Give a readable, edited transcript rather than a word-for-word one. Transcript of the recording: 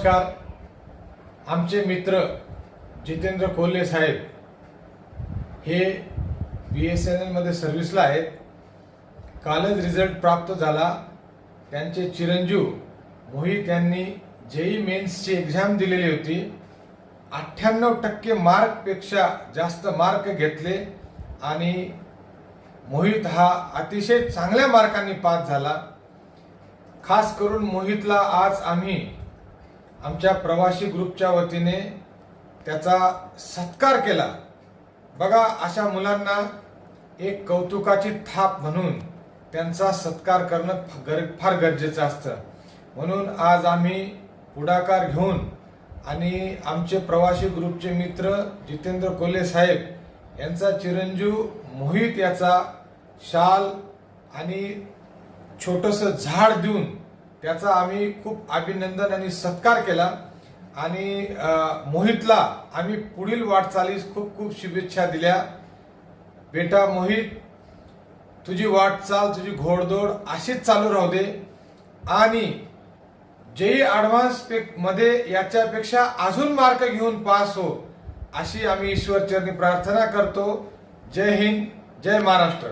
नमस्कार. आमचे मित्र जितेंद्र कोल्हे साहेब हे BSNL मध्ये सर्व्हिसला आहेत. कालच रिझल्ट प्राप्त झाला. त्यांचे चिरंजीव मोहित यांनी JEE मेन्सची एक्झाम दिलेली होती. 98% मार्कपेक्षा जास्त मार्क घेतले आणि मोहित हा अतिशय चांगल्या मार्कांनी पास झाला. खास करून मोहितला आज आम्ही आमच्या प्रवासी ग्रुपच्या वतीने त्याचा सत्कार केला. बघा, अशा मुलांना एक कौतुकाची थाप म्हणून त्यांचा सत्कार करणं फार गरजेचं असतं. म्हणून आज आम्ही पुढाकार घेऊन आणि आमचे प्रवासी ग्रुपचे मित्र जितेंद्र कोल्हे साहेब यांचा चिरंजीव मोहित याचा शाल आणि छोटंसं झाड देऊन त्याचा आम्ही खूप अभिनंदन आणि सत्कार केला. आणि मोहितला आम्ही पुढील वाटचालीस खूप खूप शुभेच्छा दिल्या. बेटा मोहित, तुझी वाटचाल, तुझी घोडदौड अशीच चालू राहू दे आणि JEE ॲडव्हान्स मध्ये याच्यापेक्षा अजून मार्क घेऊन पास हो, अशी आम्ही ईश्वरचरणी प्रार्थना करतो. जय हिंद, जय महाराष्ट्र.